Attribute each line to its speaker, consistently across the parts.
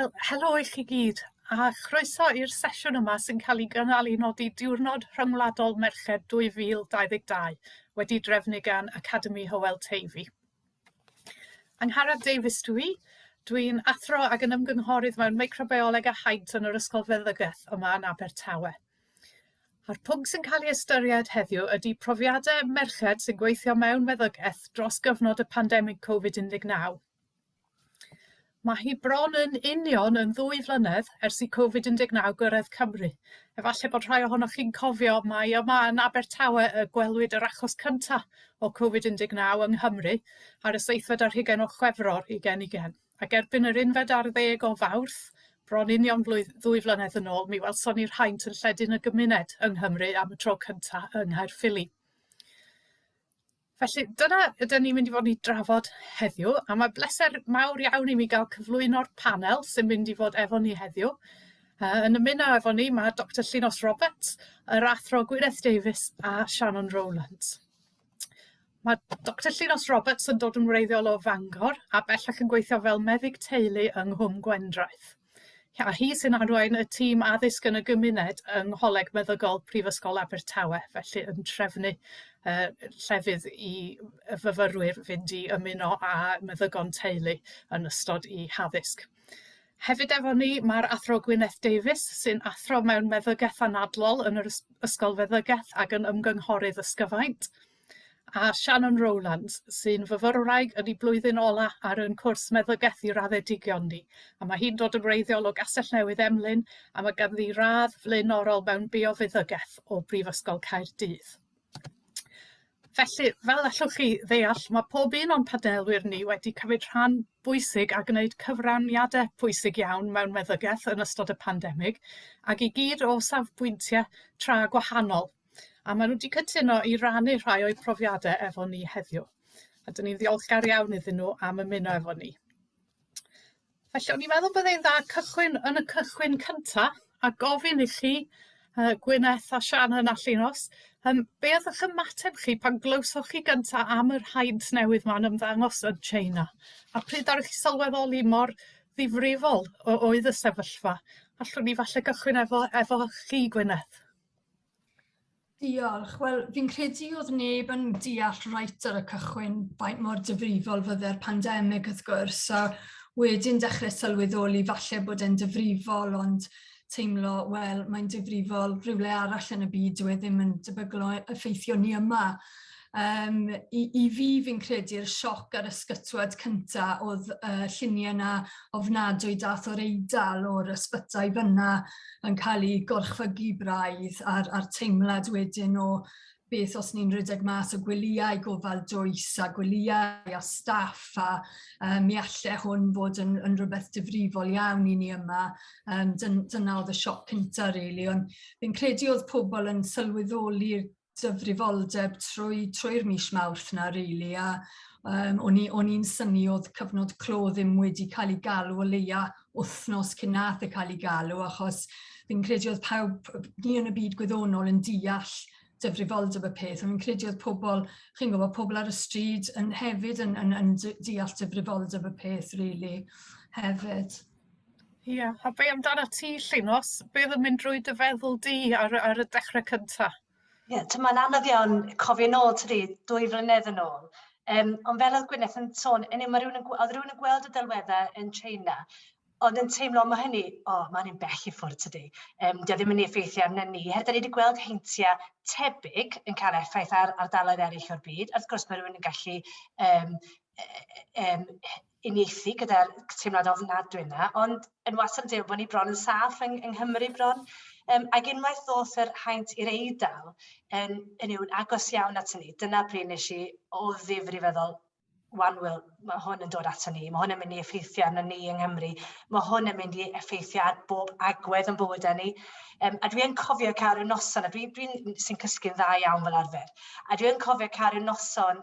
Speaker 1: Wel, helo i chi gyd, a chroeso i'r sesiwn yma sy'n cael ei gynnal i nodi diwrnod rhyngwladol Merched 2022 wedi drefnu gan Academi Hywel Teifi. Angharad Davies dwi'n athro ac yn ymgynghorydd mewn microbioleg a haint yn yr Ysgol Feddygaeth yma yn Abertawe. A'r pwnc sy'n cael ei ystyried heddiw ydy profiadau merched sy'n gweithio mewn meddygaeth dros gyfnod y pandemig Covid-19. Mae hi bron yn union yn 2 flynedd ers i Covid-19 gyrraedd Cymru. Efallai bod rhai ohonoch chi'n cofio mai yma yn Abertawe y gwelwyd yr achos cyntaf o Covid-19 yng Nghymru ar y 7 ar 20 o Chwefror 2020. Ac erbyn yr 11 o Fawrth, bron union 2 flynedd yn ôl, mi welson ni'r haint yn lledyn y gymuned yng Nghymru am y tro cyntaf yng Nghaerffili. Felly, dyna ydyn ni'n mynd i fod i drafod heddiw, a mae bleser mawr iawn i mi gael cyflwyno'r panel sy'n mynd i fod efo ni heddiw. Yn ymuno efo ni mae Dr Llinos Roberts, Yr Athro Gwyneth Davies a Shannon Rowlands. Mae Dr Llinos Roberts yn dod yn wreiddiol o Fangor a bellach yn gweithio fel meddyg teulu yng Nghwm Gwendraeth. A hi sy'n arwain y tîm addysg yn y gymuned yng Ngholeg Meddygol Prifysgol Abertawe, felly yn trefnu llefydd i fyfyrwyr fynd i ymuno â meddygon teulu yn ystod i haddysg. Hefyd efo ni mae'r Athro Gwyneth Davies sy'n athro mewn meddygaeth anadlol yn yr Ysgol Feddygaeth ac yn ymgynghorydd ysgyfaint. A Shannon Rowlands sy'n fyfyrwraig yn ei blwyddyn ola ar yn cwrs meddygaeth i Raddedigion ni. A mae hi'n dod yn wreiddiol o Gastell Newydd Emlyn a mae ganddi radd flaenorol mewn biofeddygaeth o Brifysgol Caerdydd. Felly, fel allwch chi ddeall, mae pob un o'n panelwyr ni wedi cymryd rhan bwysig a gwneud cyfraniadau pwysig iawn mewn meddygaeth yn ystod y pandemig, ac i gyd o safbwyntiau tra gwahanol. A maen nhw wedi cytuno i rannu rhai o'i profiadau efo ni heddiw. A dyn ni'n ddiolchgar iawn iddyn nhw am ymuno efo ni. Felly, o'n i'n meddwl byddai'n dda cychwyn yn y cychwyn cyntaf a gofyn i chi, Gwyneth a Shannon a Llinos, be oedd eich ymateb chi pan glywsoch chi gyntaf am yr haint newydd ma'n ymddangos yn China? A pryd ar chi sylweddoli mor ddifrifol oedd y sefyllfa? Allwn ni falle gychwyn efo chi, Gwyneth.
Speaker 2: Diolch. Wel, fi'n credu oedd neb yn deall reit ar y cychwyn faint mor difrifol fydde'r pandemig wrth gwrs, a wedyn dechrau sylweddoli falle bod e'n difrifol, ond teimlo, wel, mae'n difrifol rhywle arall yn y byd dyw e ddim yn debygol o effeithio ni yma. I fi fi'n credu'r sioc ar ysgytwad cyntaf oedd lluniau yna ofnadwy dath o'r Eidal o'r ysbytai fyna yn cael ei gorchfygu braidd a'r teimlad wedyn o beth os ni'n rhedeg mas o gwelyau gofal dwys a gwelyau a staff a mi allai hwn fod yn rhywbeth difrifol iawn i ni yma. Dyna oedd y sioc cyntaf, really. Ond fi'n credu oedd pobl yn sylweddoli'r dyfrifoldeb trwy'r mis Mawrth na, really. A o'n i'n synnu oedd cyfnod clo ddim wedi cael ei galw o leia wythnos cyn nath e cael ei galw, achos fi'n credu oedd pawb, ni yn y byd gwyddonol yn deall dyfrifoldeb y peth. Fi'n credu oedd pobl, chi'n gwybod, pobl ar y stryd yn hefyd yn deall dyfrifoldeb y peth, really, hefyd.
Speaker 1: Ie, a be amdano ti, Llinos? Be oedd yn mynd drwy dy feddwl di ar y dechrau cyntaf?
Speaker 3: Ie, mae'n anodd iawn cofio nôl, tydi, 2 flynedd yn ôl. Ond fel oedd Gwyneth yn sôn, oedd rhywun yn gweld y delweddau yn China, ond yn teimlo, mae hynny, mae'n un bell i ffwrdd, tydi. Dio ddim yn ei effeithio arno ni. Da ni wedi gweld heintiau tebyg yn cael effaith ar ardaloedd eraill o'r byd. Wrth gwrs, mae rhywun yn gallu uniaethu gyda'r teimlad ofnadwy yna, ond yn wastad yn dweud bod ni bron yn saff yng Nghymru bron. Ac unwaith ddoth yr haint i'r Eidal yn agos iawn at ni, dyna pryd nes i o ddifri feddwl, wel, mae hwn yn dod ato ni, mae hwn yn mynd i effeithio arno ni yng Nghymru, mae hwn yn mynd i effeithio ar bob agwedd yn bywydau ni. A dwi'n cofio cael rhyw noson, a dwi'n sy'n cysgu'n dda iawn fel arfer, a dwi'n cofio cael rhyw noson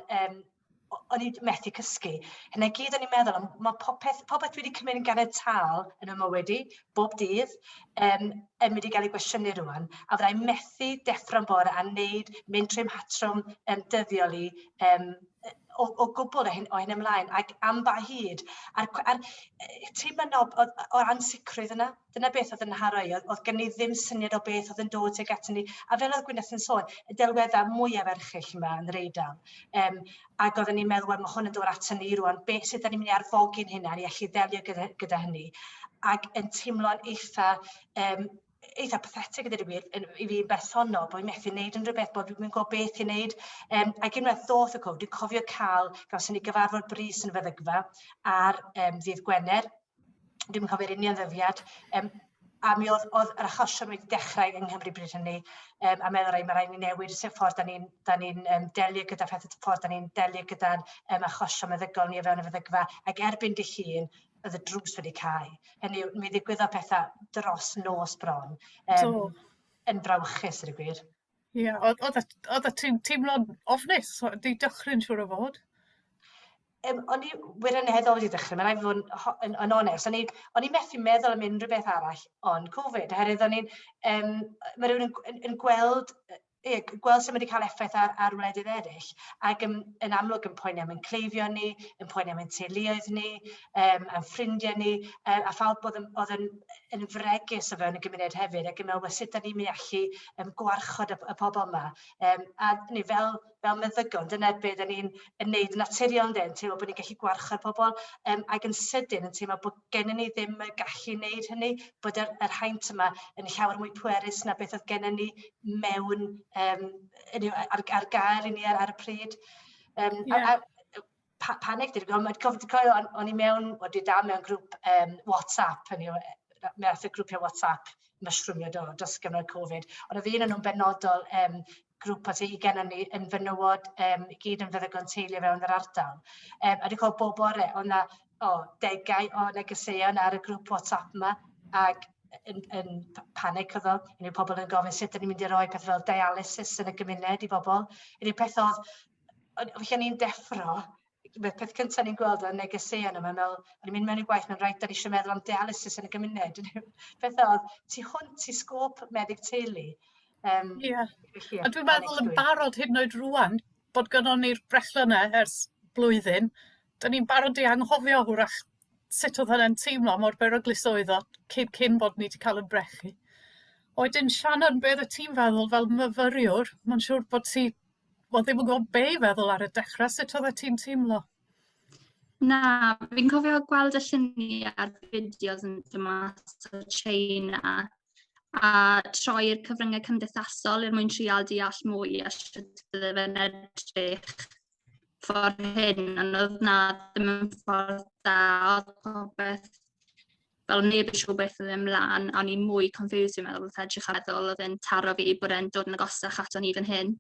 Speaker 3: o'n i methu cysgu. Hynny gyd o'n i'n meddwl, mae popeth dwi wedi cymryd yn ganiataol yn y mywyd i, bob dydd, yn mynd i gael ei gwestiynu rwan, a fyddai'n methu deffro'n bore a mynd trwy'n hatrwm dyddiol i o gwbl o hyn ymlaen, ac am ba hyd. Teimlo o'r ansicrwydd yna, dyna beth oedd yn haro i, oedd gen i ddim syniad o beth oedd yn dod ag atyn ni. A fel oedd Gwyneth yn sôn, y delweddau mwyaf erchill yma yn yr Eidal. Ac oedden ni'n meddwl, mae hwn yn dod atyn ni rwan, beth sydd yn mynd i arfogi'n hynna, ni allu delio gyda hynny. Ac yn teimlo'n eitha pathetig ydy'r wir i fi bersonol, bod fi'n methu wneud yn rhywbeth, bod fi'n gwybod beth i wneud. Ac unwaith ddoth y dwi'n cofio gawson ni gyfarfod brys yn feddygfa ar ddydd Gwener. Dwi'n cofio'r union ddyddiad. A mi oedd yr achosion wedi dechrau yng Nghymru bryd hynny, a meddwl mae rhaid ni newid sut ffordd da ni'n delio gyda pethau ffordd da ni'n delio gyda'r achosion meddygol ni o fewn y feddygfa, ac erbyn dy hun, oedd y drws wedi cael. Hynny yw, mi ddigwyddodd pethau dros nos bron, yn brawchus yr y gwir.
Speaker 1: Ie, oedd y teimlo'n ofnus, di dychryn siwr o fod?
Speaker 3: O'n i wirioneddol wedi dechrau, mae'n rhaid fod yn onest. O'n i methu meddwl am unrhyw beth arall ond Covid, oherwydd mae rhywun yn gweld sut wedi cael effaith ar wledydd eraill, ac yn amlwg yn poeni am ein cleifion ni, yn poeni am ein teuluoedd ni, am ffrindiau ni, a phawb oedd yn fregus o fewn y gymuned hefyd, ac yn meddwl sut da ni'n mynd allu gwarchod y pobl yma. A fel meddygon, dyna beth da ni'n neud yn naturiol yn teimlo bod ni'n gallu gwarchod pobl, ac yn sydyn yn teimlo bod gennym ni ddim y gallu wneud hynny, bod yr haint yma yn llawer mwy pwerus na beth oedd gennym ni mewn ar gael i ni ar y pryd. Panig, o'n i mewn grŵp WhatsApp, mewn athro grwpiau WhatsApp, myshrwmio dros gyfnod Covid, ond oedd un o'n nhw'n benodol grŵp o 20 ni yn fenywod, i gyd yn feddygon teulu fewn yr ardal. A dwi'n cael bob bore, oedd na 10 o negeseuon ar y grŵp WhatsApp yma, ac yn panig oedd o. Unrhyw pobl yn gofyn sut ydyn ni'n mynd i roi peth fel dialysis yn y gymuned i bobl. Unrhyw peth felly ni'n deffro, peth cyntaf ni'n gweld o'n negeseuon yma, o'n i'n mynd mewn i gwaith mewn rhaid, da ni eisiau meddwl am dialysis yn y gymuned. Peth ti hwnt i sgôp Meddyg Teulu.
Speaker 1: Ie, a dwi'n meddwl yn barod hyd yn oed rwan, bod gynnon ni'r brechlynau ers blwyddyn, da ni'n barod i anghofio hwrach sut oedd hynny'n teimlo mor beryglus oedd o cyn bod ni wedi cael yn brechu. Oedden Shannon, beth y ti'n feddwl fel myfyriwr? Mae'n siŵr bod ti ddim yn gwybod be i feddwl ar y dechrau, sut oedd ti'n teimlo?
Speaker 4: Na, fi'n cofio gweld y lluniau ar fideos yn dymas o China a troi'r cyfryngau cymdeithasol er mwyn trial deall mwy a sut bydde fe'n edrych ffordd hyn, ond oedd na ddim yn ffordd da, oedd popeth fel neb yn siŵr beth oedd ymlaen, a o'n i mwy confused dwi'n meddwl, oedd edrych ar meddwl oedd yn taro fi bod e'n dod yn agosach ato ni fan hyn.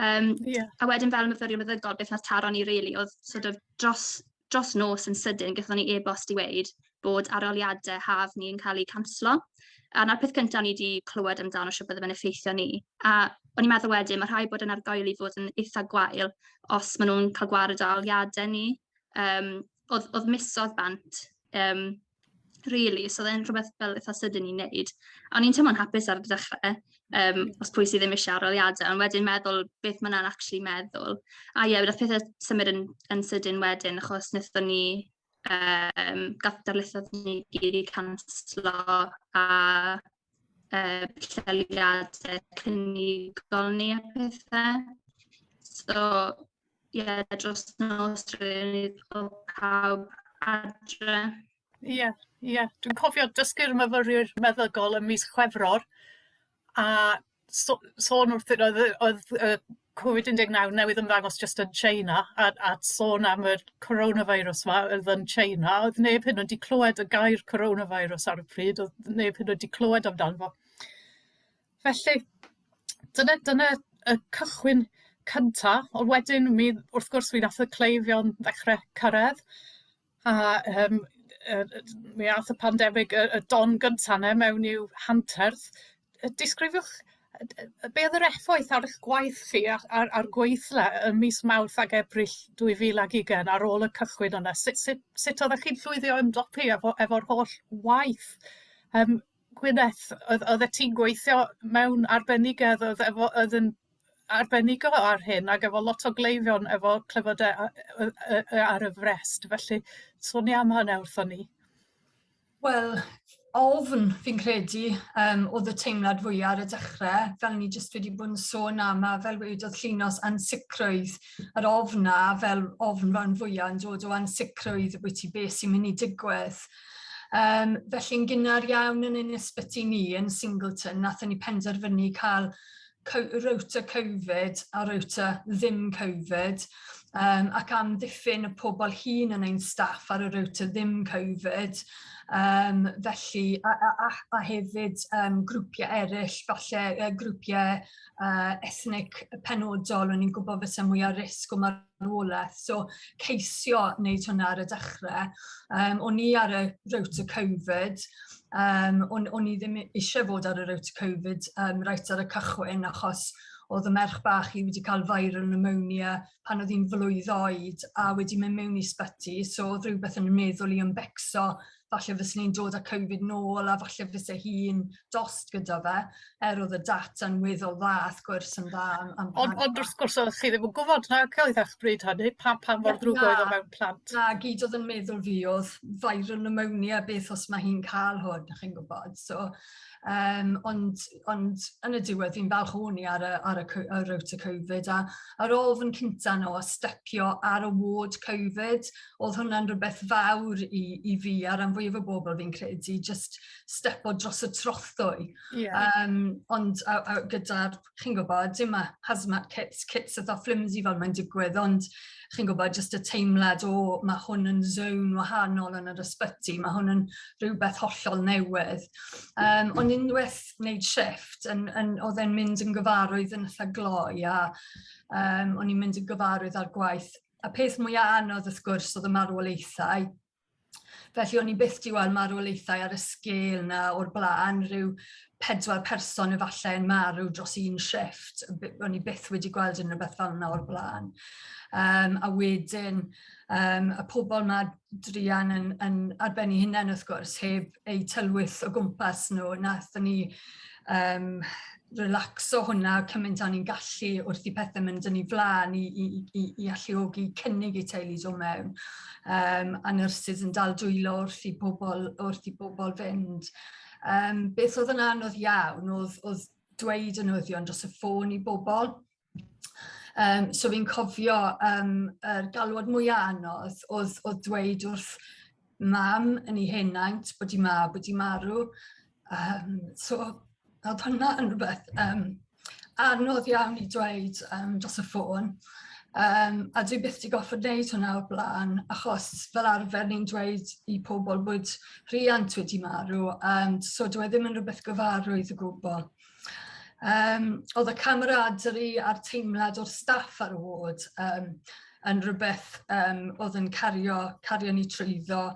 Speaker 4: A wedyn fel myfyriwr meddygol, beth nath taro ni really, oedd sort of dros nos yn sydyn, gaethon ni e-bost i weid bod aroliadau haf ni yn cael eu canslo. A na'r peth cyntaf ni wedi clywed amdano sio bydde fe'n effeithio ni. A o'n i'n meddwl wedyn, mae rhai bod yn argoel i fod yn eitha gwael os maen nhw'n cael gwared o aroliadau ni. Oedd misoedd bant, really, so oedd e'n rhywbeth fel eitha sydyn i wneud. A o'n i'n teimlo'n hapus ar y dechrau, os pwy sydd ddim eisiau aroliadau, ond wedyn meddwl beth ma'n actually meddwl. A ie, wnaeth pethau symud yn sydyn wedyn, achos wnaethon ni darlithoedd ni gyd i canslo a lleoliadau clinigol ni a pethau. So, ie, dros nos rydyn ni pawb adre.
Speaker 1: Ie, dwi'n cofio dysgu'r myfyriwr meddygol ym mis Chwefror, a sôn wrthyn oedd Covid-19 newydd ymddangos just yn China, a sôn am y coronavirus yma oedd yn China, oedd neb hyn wedi clywed y gair coronavirus ar y pryd, oedd neb hyn wedi clywed amdano fo. Felly, dyna y cychwyn cyntaf, ond wedyn wrth gwrs mi nath y cleifion ddechrau cyrraedd, a mi ath y pandemig y don gyntaf mewn i'w hanterth. Disgrifiwch be oedd yr effaith ar eich gwaith chi a'r gweithle ym mis Mawrth ag Ebrill 2020 ar ôl y cychwyn yna? Sut oeddech chi'n llwyddio ymdopi efo'r holl waith? Gwyneth, oedd ti'n gweithio mewn arbenigedd oedd yn arbenigo ar hyn ac efo lot o gleifion efo clefodau ar y frest. Felly, sôn i am hynny wrthon ni.
Speaker 2: Wel, ofn fi'n credu oedd y teimlad fwyaf ar y dechrau, fel ni jyst wedi bod yn sôn am, a fel wedodd Llinos, ansicrwydd. Yr ofna, fel ofn fan fwyaf yn dod o ansicrwydd wyt ti beth sy'n mynd i digwydd. Felly'n gynnar iawn yn ein ysbyty ni yn Singleton, nathon ni penderfynu cael rowta Covid a rowta ddim Covid, ac am ddiffyn y pobl hŷn yn ein staff ar y rowta ddim Covid. Felly, a hefyd grwpiau eraill, falle grwpiau ethnic penodol, o'n i'n gwybod fysa mwy o risg o marwolaeth. So, ceisio wneud hwnna ar y dechrau. O'n i ar y rowta Covid, o'n i ddim eisiau fod ar y rowta Covid reit ar y cychwyn, achos oedd y merch bach i wedi cael viral pneumonia pan oedd hi'n flwydd oed a wedi mynd mewn i ysbyty, so oedd rhywbeth yn meddwl i ymbecsio, falle fysa ni'n dod â Covid nôl a falle fysa hi'n dost gyda fe, oedd y data'n weddol dda, gwrs yn dda.
Speaker 1: Ond wrth gwrs oedd chi ddim yn gwybod na cael ei ddechrau hynny, pan mor ddrwg oedd o mewn plant.
Speaker 2: Na, gyd oedd yn meddwl fi oedd viral pneumonia, beth os mae hi'n cael hwn, chi'n gwybod. So, ond yn y diwedd fi'n falch o'n i ar y rowta Covid, a ar ofn cynta nhw o stepio ar y ward Covid, oedd hwnna'n rhywbeth fawr i fi a ran fwyaf o bobl fi'n credu, just stepo dros y trothwy. Ond gyda'r, chi'n gwybod, dim hazmat kits eitha flimsy fel mae'n digwydd, ond chi'n gwybod, just y teimlad o mae hwn yn zone wahanol yn yr ysbyty, mae hwn yn rhywbeth hollol newydd. Ond unwaith wneud shift, oedd e'n mynd yn gyfarwydd yn eitha gloi, a o'n i'n mynd yn gyfarwydd ar gwaith. A peth mwyaf anodd wrth gwrs oedd y marwolaethau. Felly o'n i byth di weld marwolaethau ar y sgêl na o'r blaen, rhyw 4 person efallai yn marw dros un shift. O'n i byth wedi gweld unrhyw beth fel yna o'r blaen. A wedyn, y pobl mae drian yn arbennu hunain wrth gwrs, heb eu tylwyth o gwmpas nhw. Nathon ni relaxo hwnna cymaint o'n i'n gallu wrth i pethau mynd yn ei flaen i alluogi cynnig i teulu do mewn. A nyrsys yn dal dwylo wrth i bobl fynd. Beth oedd yn anodd iawn oedd dweud y newyddion dros y ffôn i bobl. So fi'n cofio yr galwad mwyaf anodd oedd dweud wrth mam yn ei henaint bod i mab wedi marw. So oedd hwnna yn rhywbeth anodd iawn i dweud dros y ffôn. A dwi byth di goffod wneud hwnna o'r blaen, achos fel arfer ni'n dweud i pobl bod rhiant wedi marw, so dwi ddim yn rhywbeth gyfarwydd o gwbl. Oedd y camaraderie a'r teimlad o'r staff ar y ward yn rhywbeth oedd yn cario ni trwyddo.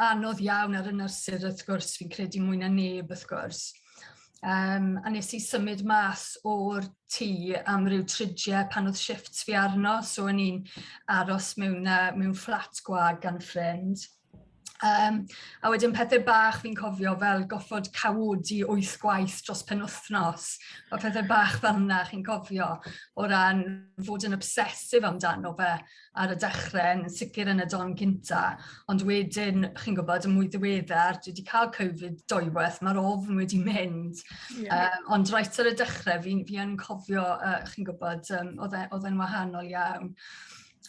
Speaker 2: Anodd iawn ar y nyrsir wrth gwrs, fi'n credu mwy na neb wrth gwrs. A nes i symud mas o'r tŷ am ryw 30 pan oedd shifts fi arno, so o'n i'n aros mewn fflat gwag gan ffrind. A wedyn pethau bach fi'n cofio fel goffod cawodi 8 gwaith dros penwythnos. O pethau bach fel yna chi'n cofio o ran fod yn obsesif amdano fe ar y dechrau, yn sicr yn y don gynta. Ond wedyn, chi'n gwybod, yn mwy ddiweddar, dwi wedi cael Covid 2 waith, mae'r ofn wedi mynd. Ond reit ar y dechrau, fi yn cofio, chi'n gwybod, oedd e'n wahanol iawn.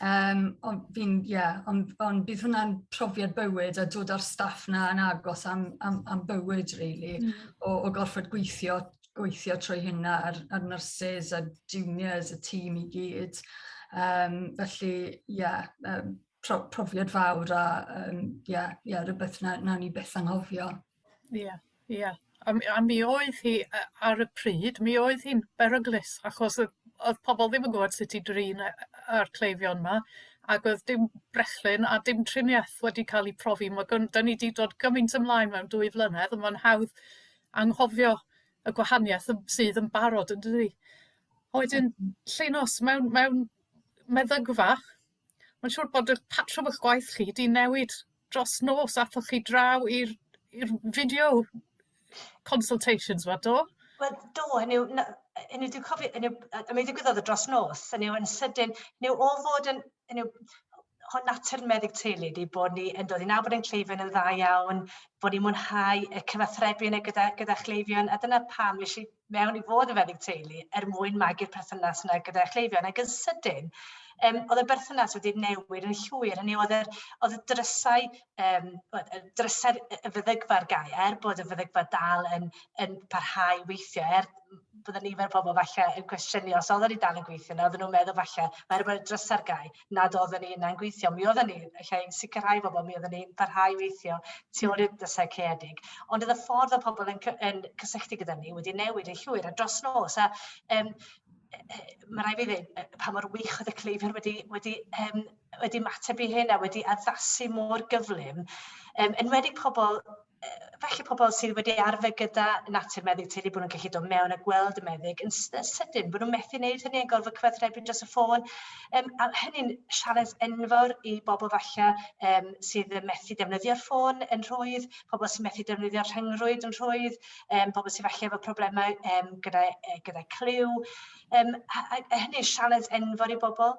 Speaker 2: Ond bydd hwnna'n profiad bywyd a dod ar staff na yn agos am bywyd, really, o gorfod gweithio trwy hynna ar nyrsys, a juniors, y tîm i gyd. Felly, profiad fawr a rhywbeth na ni byth anghofio.
Speaker 1: Ie. A mi oedd hi ar y pryd, mi oedd hi'n beryglus, achos oedd pobl ddim yn gwybod sut i drin ar cleifion yma, ac oedd dim brechlyn a dim triniaeth wedi cael ei profi. Da ni wedi dod gymaint ymlaen mewn 2 flynedd, a mae'n hawdd anghofio y gwahaniaeth sydd yn barod yn dydi. Wedyn, Llinos, mewn meddygfa, mae'n siŵr bod y patrwm eich gwaith chi wedi newid dros nos, athoch chi draw i'r video consultations, do?
Speaker 3: Wel, do, dwi'n cofio, mi ddigwyddodd y dros nos, yn sydyn, o fod yn, hon natur meddyg teulu di bod ni yn dod i nawr bod yn cleifion yn dda iawn, bod ni'n mwynhau y cyfathrebu yna gyda chleifion, a dyna pam nes i mewn i fod yn meddyg teulu mwyn magu'r perthynas yna gyda chleifion, ac yn sydyn, oedd y berthynas wedi newid yn llwyr, oedd y drysau, y feddygfa'r gair, bod y feddygfa dal yn parhau weithio, byddwn nifer o bobl falle yn cwestiynu os oedden ni dal yn gweithio, oedden nhw'n meddwl falle, mae'r bod y drysau'r gair, nad oedden ni yna'n gweithio. Mi oedden ni, sicrhau bobl, mi oedden ni'n parhau weithio tu ôl i'r drysau caeedig. Ond oedd y ffordd o pobl yn cysylltu gyda ni wedi newid yn llwyr a dros nos. Mae rai fi ddweud pa mor wych oedd y cleifion wedi mateb i hyn a wedi addasu mor gyflym. Enwedig falle pobl sydd wedi arfer gyda natur meddyg teulu bod nhw'n gallu dod mewn a gweld y meddyg yn sydyn, bod nhw'n methu wneud hynny yn gorfod cyfathrebu dros y ffôn. A hynny'n sialens enfawr i bobl falle sydd yn methu defnyddio'r ffôn yn rhwydd, pobl sy'n methu defnyddio'r rhyngrwyd yn rhwydd, pobl sydd falle efo problemau gyda cliw. Hynny'n sialens enfawr i bobl.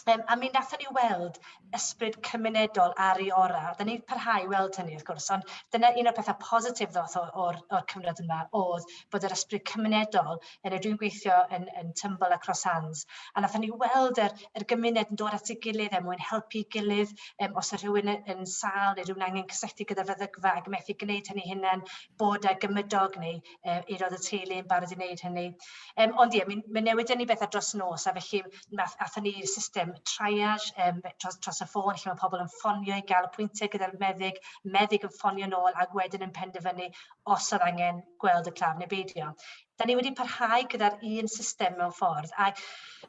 Speaker 3: A mi nathon ni weld ysbryd cymunedol ar ei ora. Da ni parhau weld hynny, wrth gwrs, ond dyna un o'r pethau positif ddoth o'r cyfnod yma oedd bod yr ysbryd cymunedol yn dwi'n gweithio yn tymbl across hands. A nathon ni weld yr gymuned yn dod at ei gilydd mwyn helpu gilydd os y rhywun yn sâl neu rhywun angen cysylltu gyda feddygfa ac methu gwneud hynny hunain, bod a gymydog neu aelod y teulu yn barod i wneud hynny. Ond ie, mi newid ni bethau dros nos, a felly athon ni'r system triage dros y ffôn, lle mae pobl yn ffonio i gael y pwyntiau gyda'r meddyg yn ffonio nôl ac wedyn yn penderfynu os oedd angen gweld y claf neu beidio. Da ni wedi parhau gyda'r un system mewn ffordd, a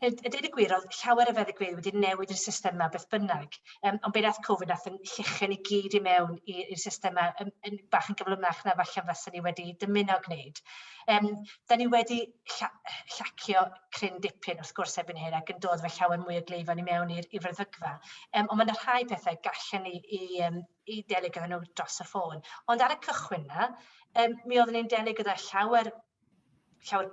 Speaker 3: dweud y gwir, oedd llawer y feddygfeydd wedi newid i'r system yma beth bynnag. Ond be nath Covid nath yn lluchyn i gyd i mewn i'r system yma yn bach yn gyflymach na falle fysa ni wedi dymuno gwneud. Da ni wedi llacio cryn dipyn wrth gwrs erbyn hyn ac yn dod fe llawer mwy o gleifan i mewn i'r feddygfa. Ond mae'n rhai pethau gallen ni i delio gyda nhw dros y ffôn. Ond ar y cychwyn na, mi oedden ni'n delio gyda llawer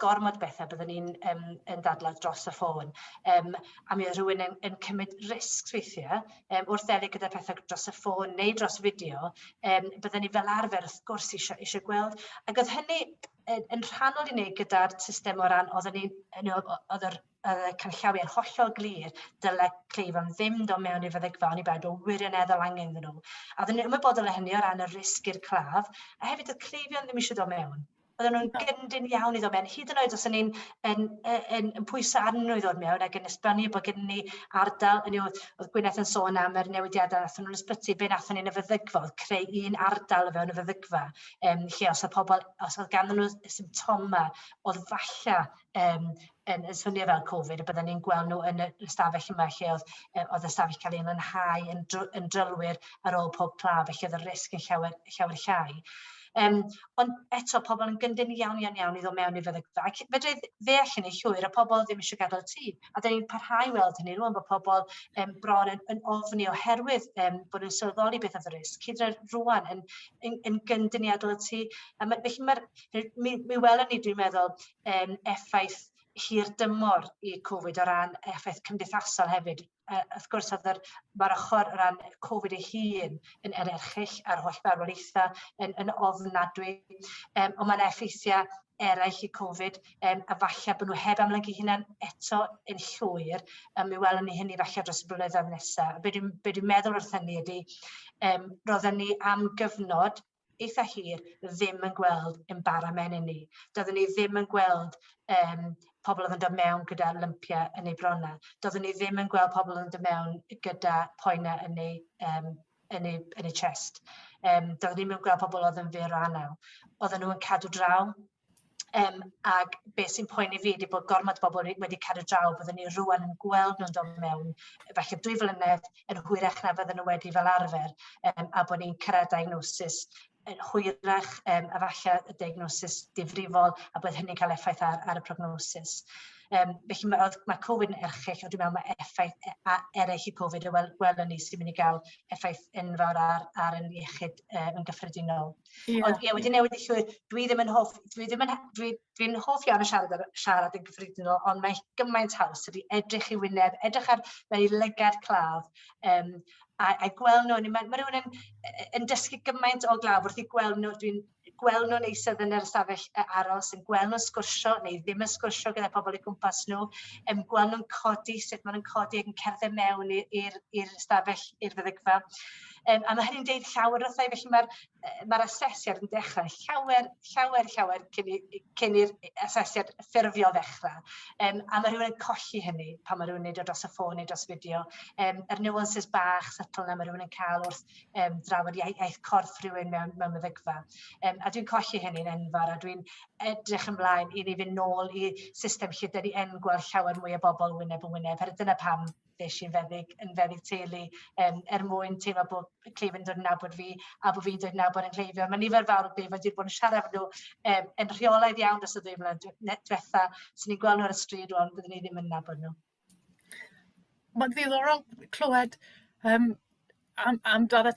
Speaker 3: gormod bethau byddwn ni'n dadlau dros y ffôn. A mi oedd rhywun yn cymryd risgs weithiau wrth delio gyda pethau dros y ffôn neu dros fideo, byddwn ni fel arfer wrth gwrs eisiau gweld. Ac oedd hynny yn rhannol i wneud gyda'r system o ran oedd yr canllawiau'n hollol glir, dyle cleifion ddim dod mewn i feddygfa, ond i bawb o wirioneddol angen iddyn nhw. A oedden nhw'n ymwybodol o hynny o ran y risg i'r claf, a hefyd oedd cleifion ddim eisiau dod mewn. Oedden nhw'n gyndyn iawn i ddod mewn, hyd yn oed os ni'n pwyso arnyn nhw i ddod mewn ac yn esblynu bod gyda ni ardal, oedd Gwyneth yn sôn am yr newidiadau nathon nhw'n ysbyty, be nathon ni'n y feddygfa, oedd creu un ardal o fewn y feddygfa, lle os oedd ganddyn nhw symptoma, oedd falle yn swnio fel Covid, a byddwn ni'n gweld nhw yn y stafell yma lle oedd y stafell cael ei lanhau yn drylwyr ar ôl pob claf, felly oedd y risg yn llawer llai. Ond eto, pobl yn gyndyn iawn i ddod mewn i feddygfa. Fedrai ddeall hynny llwyr, a pobl ddim eisiau gadael tŷ. A da ni'n parhau weld hynny rwan bod pobl bron yn ofni oherwydd bod yn sylweddoli beth oedd y risg. Hyd yn oed rwan yn gyndyn i adael y tŷ. Felly mi welwn ni, dwi'n meddwl, effaith hir dymor i Covid o ran effaith cymdeithasol hefyd. Wrth gwrs, mae'r ochr o ran Covid ei hun yn erchyll ar holl farwolaethau yn ofnadwy. Ond mae'n effeithiau eraill i Covid, a falle bod nhw heb amlygu hynna'n eto yn llwyr, a mi welwn ni hynny falle dros y blynyddoedd nesaf. Be dwi'n meddwl wrth hynny ydy, roedden ni am gyfnod eitha hir ddim yn gweld yn bara menyn ni. Doedden ni ddim yn gweld pobl oedd yn dod mewn gyda lympiau yn ei bronna. Doedden ni ddim yn gweld pobl yn dod mewn gyda poenau yn ei chest. Doedden ni ddim yn gweld pobl oedd yn fyr o anaw. Oedden nhw yn cadw draw. Ac beth sy'n poeni fi ydy bod gormod bobl wedi cadw draw, byddwn ni rwan yn gweld nhw'n dod mewn, falle 2 flynedd yn hwyrach na fydden nhw wedi fel arfer, a bod ni'n cyrraedd diagnosis yn hwyrach, a falle y diagnosis difrifol, a bod hynny'n cael effaith ar y prognosis. Felly mae Covid yn erchill, ond dwi'n meddwl mae effaith eraill i Covid y welwn ni sy'n mynd i gael effaith enfawr ar yn iechyd yn gyffredinol. Ond wedi newid i llwyr, dwi'n hoff iawn o siarad yn gyffredinol, ond mae gymaint haws ydi edrych i wyneb, edrych ar mewn i lygad claf, a gweld nhw, mae rhywun yn dysgu gymaint o glaf wrth i gweld nhw, dwi'n gweld nhw'n eistedd yn yr ystafell aros, yn gweld nhw'n sgwrsio neu ddim yn sgwrsio gyda pobl i gwmpas nhw, gweld nhw'n codi, sut maen nhw'n codi ac yn cerdded mewn i'r ystafell, i'r feddygfa. A mae hynny'n deud llawer wrthai, felly mae'r asesiad yn dechrau llawer cyn i'r asesiad ffurfio ddechrau. A mae rhywun yn colli hynny pan mae rhywun yn neud o dros y ffôn neu dros fideo. Yr nuances bach, subtle na mae rhywun yn cael wrth drafod iaith corff rhywun mewn meddygfa. A dwi'n colli hynny'n enfawr, a dwi'n edrych ymlaen i ni fynd nôl i system lle dyn ni yn gweld llawer mwy o bobl wyneb yn wyneb. Dyna pam fes i'n feddyg teulu, mwyn teimlo bod Clef yn dod yn nabod fi, a bod fi'n dod yn nabod yn Clefio. Mae nifer fawr o Clefio wedi bod yn siarad efo nhw yn rheolaidd iawn dros y 2 mlynedd diwetha, sy'n ni'n gweld nhw ar y stryd rwan, byddwn ni ddim yn nabod nhw.
Speaker 1: Mae'n ddiddorol clywed amdano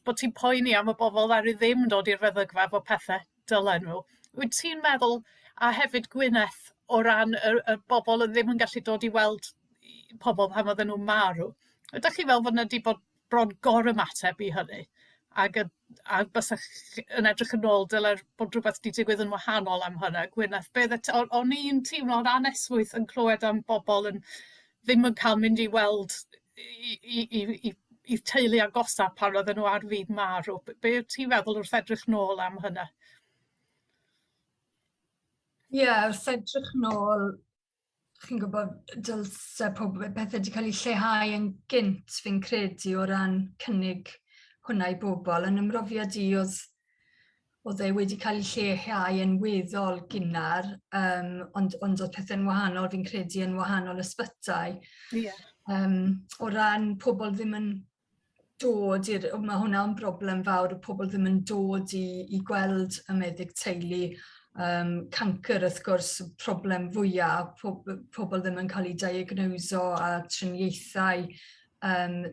Speaker 1: bod ti'n poeni am y bobl ar i ddim dod i'r feddygfa efo pethau dylen nhw. Wyt ti'n meddwl, a hefyd Gwyneth, o ran y bobl yn ddim yn gallu dod i weld pobl pan oedden nhw'n marw. Ydych chi fel fod yna wedi bod bron gor-ymateb i hynny? A bysach yn edrych yn ôl dyle'r bod rhywbeth wedi digwydd yn wahanol am hynny. Gwyneth, o'n i'n teimlo'n aneswyth yn clywed am bobl yn ddim yn cael mynd i weld i teulu agosaf pan oedden nhw ar fyd marw. Be ti'n feddwl wrth edrych nôl am hynny?
Speaker 2: Wrth edrych nôl, chi'n gwybod, dylse pethau wedi cael eu lleihau yn gynt fi'n credu o ran cynnig hwnna i bobl. Yn ymrofiad i oedd e wedi cael eu lleihau yn weddol gynnar, ond oedd pethau'n wahanol, fi'n credu yn wahanol ysbytau. O ran pobl ddim yn dod, mae hwnna'n broblem fawr, o pobl ddim yn dod i gweld y meddyg teulu. Cancer, wrth gwrs, problem fwyaf, pobl ddim yn cael eu diagnoso a triniaethau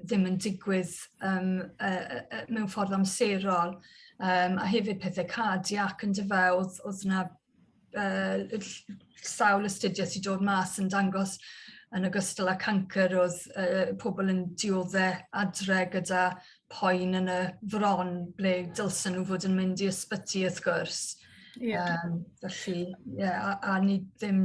Speaker 2: ddim yn digwydd mewn ffordd amserol. A hefyd pethau cardiac yn dyfe, oedd yna sawl astudiaeth i dod mas yn dangos yn ogystal â cancer, oedd pobl yn dioddau adre gyda poen yn y fron ble dylsen nhw fod yn mynd i ysbyty wrth gwrs. Felly, a ni ddim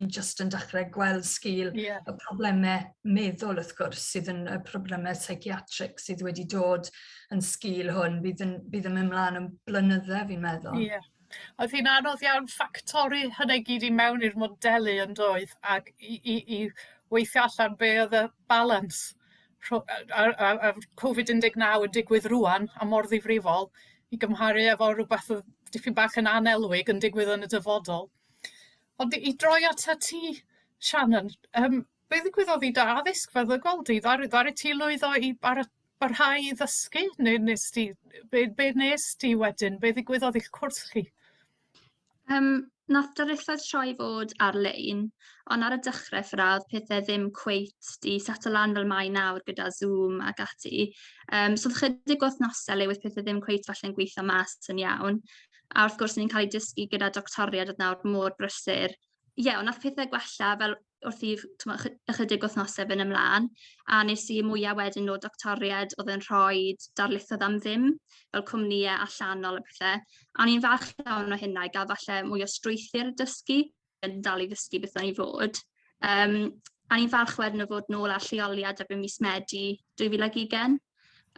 Speaker 2: just yn dechrau gweld sgil y problemau meddwl wrth gwrs sydd yn y problemau psychiatric sydd wedi dod yn sgil hwn. Bydd yn mynd mlaen yn blynyddau fi'n meddwl.
Speaker 1: Oedd hi'n anodd iawn ffactori hynny gyd i mewn i'r modelu yn doedd ac i weithio allan be oedd y balans. A Covid-19 yn digwydd rwan a mor ddifrifol i gymharu efo rhywbeth o dipyn bach yn anelwig yn digwydd yn y dyfodol. Ond i droi at ti, Shannon, be ddigwyddodd i dy addysg feddygol di? Ddari ti lwyddo i barhau i ddysgu? Be nes ti wedyn? Be ddigwyddodd i'ch cwrs chi?
Speaker 4: Nath darlithoedd troi fod ar-lein, ond ar y dechrau ffradd pethau ddim cweit di settle lan fel mai nawr gyda Zoom ac ati. So chydig wythnosau le oedd pethau ddim cweit falle'n gweithio mas yn iawn. A wrth gwrs ni'n cael ei dysgu gyda doctoriad oedd nawr mor brysur. Ond nath pethau gwella fel wrth i ychydig wythnosau fynd ymlaen. A nes i mwyaf wedyn o doctoriad oedd yn rhoi darlithoedd am ddim, fel cwmnïau allanol y pethau. A ni'n falch iawn o hynna i gael falle mwy o strwythur dysgu, yn dal i ddysgu beth o'n i fod. A ni'n falch wedyn o fod nôl ar lleoliad erbyn mis Medi 2020.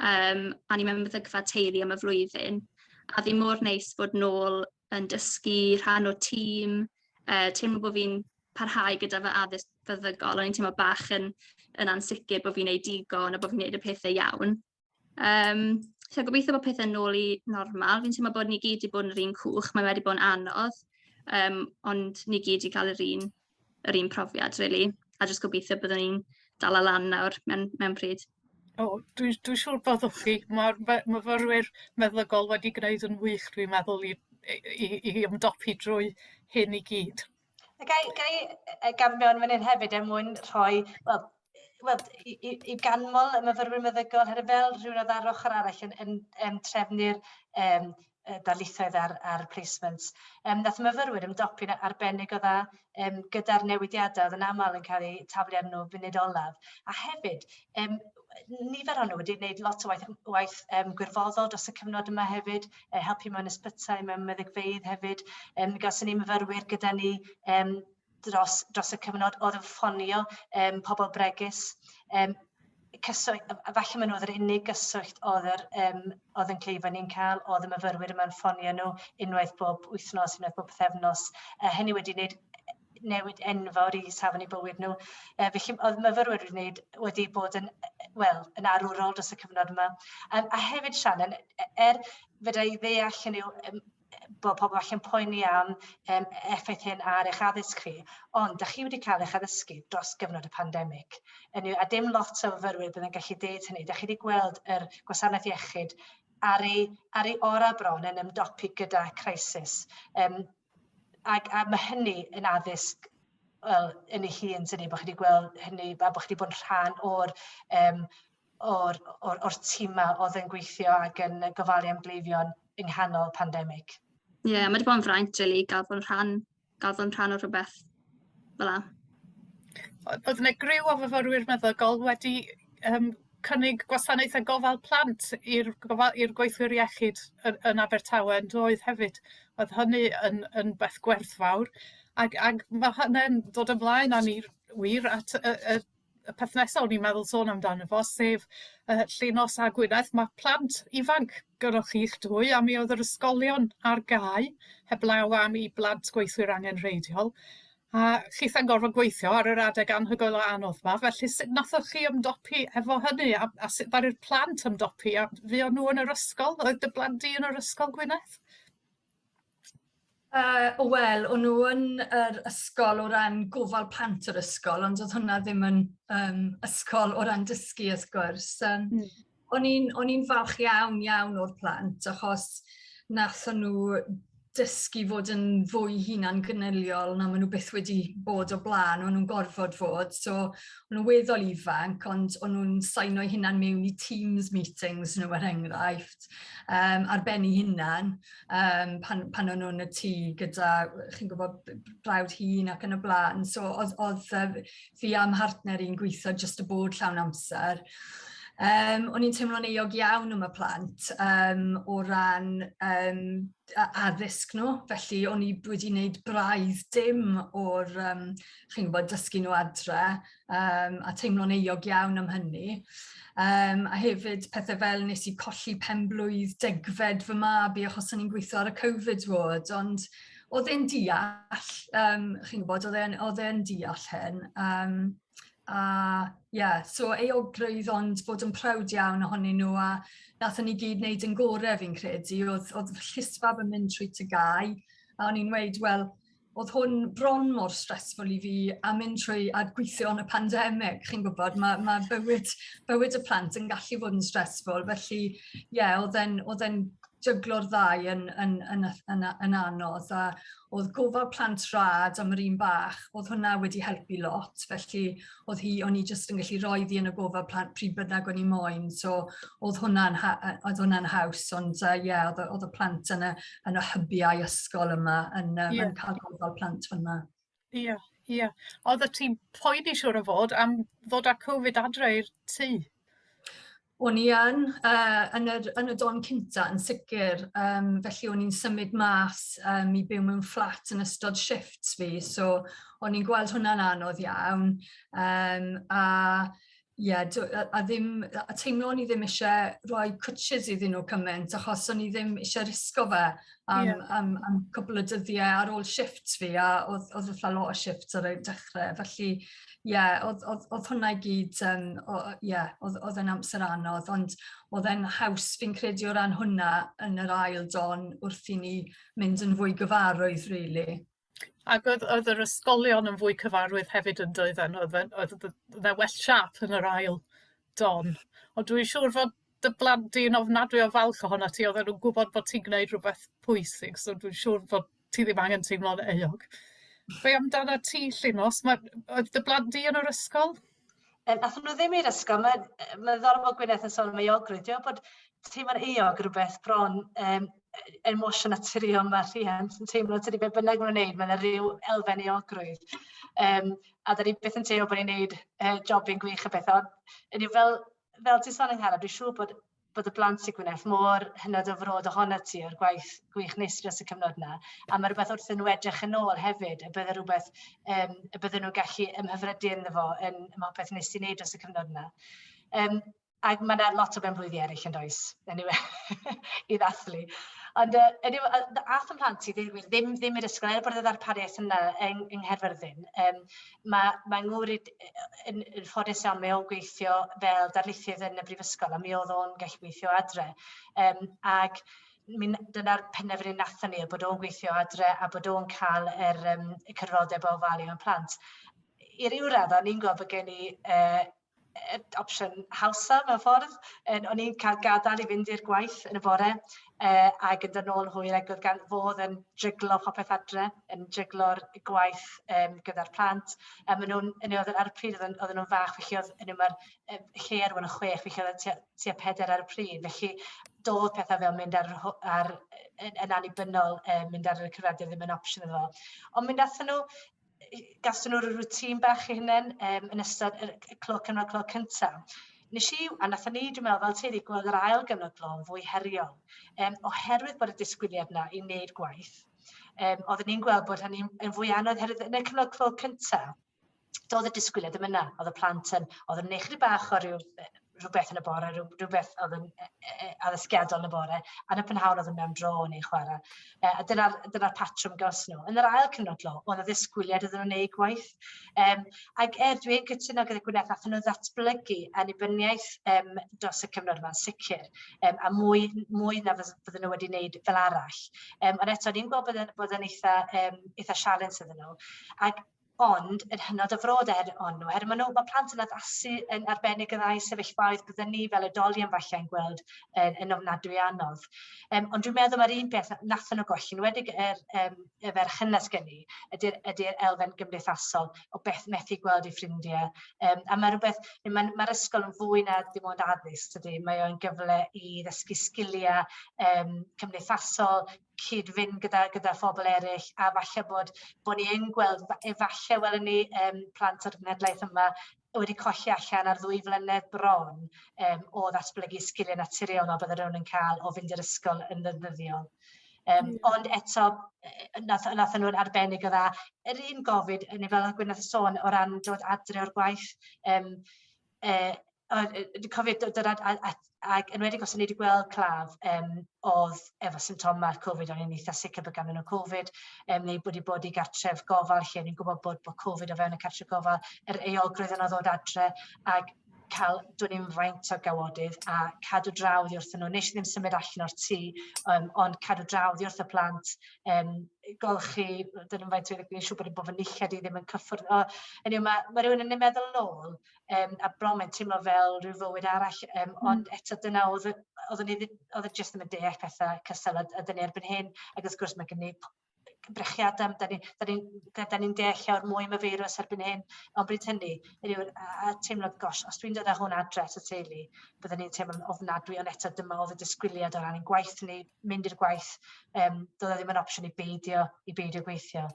Speaker 4: A ni'n mewn meddygfa teulu am y flwyddyn. A ddim mor neis bod nôl yn dysgu, rhan o tîm, teimlo bod fi'n parhau gyda fy addysg feddygol, ond ni'n teimlo bach yn ansicr bod fi'n neud digon a bod fi'n neud y pethau iawn. So gobeithio bod pethau'n nôl i normal. Fi'n teimlo bod ni gyd wedi bod yn yr un cwch, mae wedi bod yn anodd, ond ni gyd wedi cael yr un profiad, really. A jyst gobeithio byddwn ni'n dal a lan nawr mewn pryd.
Speaker 1: Dwi'n siŵr boddwch chi. Mae'r myfyrwyr meddygol wedi gwneud yn wych, dwi'n meddwl, i ymdopi drwy hyn i gyd.
Speaker 3: Gai gam mewn fan hyn hefyd mwyn rhoi, wel, i ganmol y myfyrwyr meddygol, fel rhywun oedd ar ochr arall yn trefnu'r darlithoedd ar placements. Nath myfyrwyr ymdopi'n arbennig o dda gyda'r newidiadau oedd yn aml yn cael eu taflu arno funud olaf. A hefyd, nifer o'n nhw wedi gwneud lot o waith gwirfoddol dros y cyfnod yma hefyd, helpu mewn ysbytau, mewn meddygfeydd hefyd. Gawson ni myfyrwyr gyda ni dros y cyfnod oedd yn ffonio pobl bregus. Falle maen nhw oedd yr unig gyswllt oedd yn cleifa ni'n cael, oedd y myfyrwyr yma'n ffonio nhw unwaith bob wythnos, unwaith bob pythefnos. Hynny wedi wneud newid enfawr i safon i bywyd nhw. Felly oedd myfyrwyr wedi bod yn arwrol dros y cyfnod yma. A hefyd, Shannon, fydda i ddeall hynny bod pobl allan poeni am effaith hyn ar eich addysg chi, ond da chi wedi cael eich addysgu dros gyfnod y pandemig. A dim lot o fyfyrwyr bydd yn gallu deud hynny. Da chi wedi gweld yr gwasanaeth iechyd ar ei ora bron yn ymdopi gyda crisis. A mae hynny yn addysg yn ei hun, bod chi wedi gweld hynny, a bod chi wedi bod yn rhan o'r tîma oedd yn gweithio ac yn gofalu am gleifion yng nghanol pandemig.
Speaker 4: Ie, mae wedi bod yn fraint, really, gael fo'n rhan o rhywbeth fel la.
Speaker 1: Oedd yna griw o fyfyrwyr meddygol wedi cynnig gwasanaethau gofal plant i'r gweithwyr iechyd yn Abertawe yn doedd hefyd. Oedd hynny yn beth gwerthfawr. Ac mae hynny'n dod ymlaen â ni wir at y peth nesaf o'n i'n meddwl sôn amdano fo, sef Llinos a Gwyneth. Mae plant ifanc gyda chi'ch dwy, a mi oedd yr ysgolion ar gau, heblaw am i blant gweithwyr angenrheidiol. A chi'th yn gorfod gweithio ar yr adeg anhygoel o anodd yma, felly sut nathoch chi ymdopi efo hynny, a sut ddaru'r plant ymdopi, a fuon nhw yn yr ysgol? Oedd dy blant di yn yr ysgol, Gwyneth?
Speaker 2: Wel, o'n nhw yn yr ysgol o ran gofal plant yr ysgol, ond oedd hwnna ddim yn ysgol o ran dysgu y sgwrs. O'n i'n falch iawn o'r plant, achos nathon nhw dysgu fod yn fwy hunan ganyliol na maen nhw byth wedi bod o blaen, o'n nhw'n gorfod fod. So, o'n nhw'n weddol ifanc, ond o'n nhw'n saino hunan mewn i Teams meetings nhw enghraifft, arbennu hunan, pan o'n nhw'n y tŷ gyda, chi'n gwybod, brawd hun ac yn y blaen. So, oedd fi am partner i'n gweithio jyst y bod llawn amser. O'n i'n teimlo'n eog iawn am y plant o ran addysg nhw, felly o'n i wedi gwneud braidd dim o'r chi'n gwybod, dysgu nhw adre, a teimlo'n eog iawn am hynny. A hefyd pethau fel nes i colli penblwydd degfed fy mab i achos o'n i'n gweithio ar y Covid ward, ond oedd e'n deall, chi'n gwybod, oedd e'n deall hyn. So eogrwydd ond bod yn prawd iawn ohonyn nhw, a nathon ni gyd wneud yn gorau fi'n credu. Oedd llysfab yn mynd trwy tygau, a o'n i'n dweud, wel, oedd hwn bron mor stressful i fi a mynd trwy a gweithio yn y pandemig. Chi'n gwybod, mae bywyd y plant yn gallu fod yn stressful, felly oedd e'n jyglo'r ddau yn anodd, a oedd gofal plant rhad am yr un bach, oedd hwnna wedi helpu lot, felly o'n i jyst yn gallu roi ddi yn y gofal plant pryd bynnag o'n i moyn, so oedd hwnna'n haws, ond oedd y plant yn y hybiau ysgol yma yn cael gofal plant hwnna.
Speaker 1: Ie. Oedd y ti'n poeni siŵr o fod am ddod â Covid adre i'r tŷ?
Speaker 2: O'n i yn y don cynta yn sicr, felly o'n i'n symud mas i byw mewn fflat yn ystod shifts fi, so o'n i'n gweld hwnna'n anodd iawn, a teimlo o'n i ddim eisiau rhoi cwtches iddyn nhw cymaint, achos o'n i ddim eisiau risgo fe am cwbl o dyddiau ar ôl shifts fi, a oedd eitha lot o shifts ar y dechrau, felly oedd hwnna i gyd, oedd yn amser anodd, ond oedd e'n haws fi'n credu o ran hwnna yn yr ail don wrth i ni mynd yn fwy gyfarwydd, really.
Speaker 1: Ac oedd yr ysgolion yn fwy cyfarwydd hefyd yn doedden, oedd yna well siap yn yr ail don. Ond dwi'n siŵr fod dy blant di'n ofnadwy o falch ohona ti, oedden nhw'n gwybod bod ti'n gwneud rhywbeth pwysig, so dwi'n siŵr bod ti ddim angen teimlo'n eog. Be amdano ti, Llinos? Oedd dy blant di yn yr ysgol?
Speaker 3: Nathon nhw ddim i'r ysgol, mae ddorol bod Gwyneth yn sôn am eogrwydd. Dwi'n bod teimlo'r eog rhywbeth bron emosiwn naturiol mae'r rhiant yn teimlo tydi be bynnag nhw'n wneud, mae'n rhyw elfen eogrwydd. A da ni beth yn teimlo bod ni'n wneud jobyn gwych y beth. Ond fel ti'n sôn Angharad, dwi'n siŵr bod y blant i Gwyneth mor hynod o frod ohono ti o'r gwaith gwych nes dros y cyfnod yna. A mae rhywbeth wrth nhw edrych yn ôl hefyd, y bydde rhywbeth y bydde nhw'n gallu ymhyfrydu ynddo fo yn rhywbeth nes i wneud dros y cyfnod yna. Ac mae yna lot o benblwyddi eraill yn does, anyway, i ddathlu. Ond ath yn plant i ddim i'r ysgol, bod y ddarpariaeth yna yng Nghaerfyrddin. Mae ngwryd yn ffodus iawn mewn gweithio fel darlithydd yn y brifysgol, a mi oedd o'n gallu gweithio adre. Ac dyna'r penderfynu nathon ni, bod o'n gweithio adre a bod o'n cael y cyrfodeb o ofalu o'n plant. I ryw raddau, ni'n gwybod bod gen i opsiwn hawsa mewn ffordd. O'n i'n cael gadael i fynd i'r gwaith yn y bore ac yn dod nôl hwyr ac oedd gan fodd yn driglo popeth adre, yn driglo'r gwaith gyda'r plant. Ar y pryd oedden nhw'n fach, felly oedd mae'r lle ar 6, felly oedd tua 4 ar y pryd. Felly doedd pethau fel mynd yn annibynnol, mynd ar y cyfrifiadur ddim yn opsiwn iddo fo. Ond mynd athyn nhw, gaston nhw'r rwtîn bach i hynny yn ystod y clo cyntaf. Nes i, a nathon ni, dwi'n meddwl, fel teulu, gweld yr ail gyfnod clo yn fwy heriol. Oherwydd bod y disgwyliad yna i wneud gwaith. Oedden ni'n gweld bod hynny'n fwy anodd, yn y cyfnod clo cyntaf, doedd y disgwyliad ddim yna. Oedd y plant oedd yn neud chydig bach o rhywbeth yn y bore, rhywbeth oedd yn addysgiadol yn y bore, a yn y prynhawn oedd yn mewn dro neu chwarae. A dyna'r patrwm gos nhw. Yn yr ail cyfnod lo, oedd y ddisgwyliad iddyn nhw'n neud gwaith. Ac dwi'n cytuno gyda Gwyneth, nathon nhw ddatblygu annibyniaeth dros y cyfnod yma'n sicr, a mwy na fydden nhw wedi wneud fel arall. Ond eto, ni'n gweld bod yn eitha sialens iddyn nhw. Ond yn hynod o frod nhw, mae plant yn addasu yn arbennig y ddau sefyllfaoedd bydden ni fel oedolion falle yn gweld yn ofnadwy anodd. Ond dwi'n meddwl mae'r un beth nathon nhw golli, wedi y ferchynes gen i, ydy'r elfen gymdeithasol o beth methu gweld i ffrindiau. A mae'r ysgol yn fwy na dim ond addysg, mae o'n gyfle i ddysgu sgiliau cymdeithasol, cyd-fynd gyda phobl eraill, a falle bod ni yn gweld, efallai welwn ni plant o'r genedlaeth yma wedi colli allan ar 2 flynedd bron o ddatblygu sgiliau naturiol o bydden nhw'n cael o fynd i'r ysgol yn ddyddiol. Ond eto, nathon nhw'n arbennig o dda. Yr un gofid, fel Gwyneth sôn, o ran dod adre o'r gwaith, dwi'n cofio dod ac yn wedi os o'n i wedi gweld claf oedd efo symptomau Covid, o'n i'n eitha sicr bod ganddyn nhw Covid, neu bod i gartref gofal, lle ni'n gwybod bod Covid o fewn y cartref gofal, yr eogrwydd yna ddod adre, ac dwi'n i'n faint o gawodydd a cadw drawddi wrthyn nhw. Nes i ddim symud allan o'r tŷ, ond cadw drawddi wrth y plant, golchi, dyn nhw'n faint o'n siŵr bod fy nillad i ddim yn cyffwrdd. Mae rhywun yn ei meddwl nôl, a bron mae'n teimlo fel rhyw fywyd arall, ond eto dyna oedd jyst ddim yn deall pethau cystal a dyn ni erbyn hyn, ac wrth gwrs mae gen i brechiadau, da ni'n deall o'r mwy myfyrwys erbyn hyn, ond bryd hynny, a teimlo'n gosh, os dwi'n dod â hwn adre at y teulu, byddwn ni'n teimlo'n ofnadwy, ond eto dyma oedd y disgwyliad o ran ein gwaith ni, mynd i'r gwaith, doedd ddim yn opsiwn i beidio gweithio.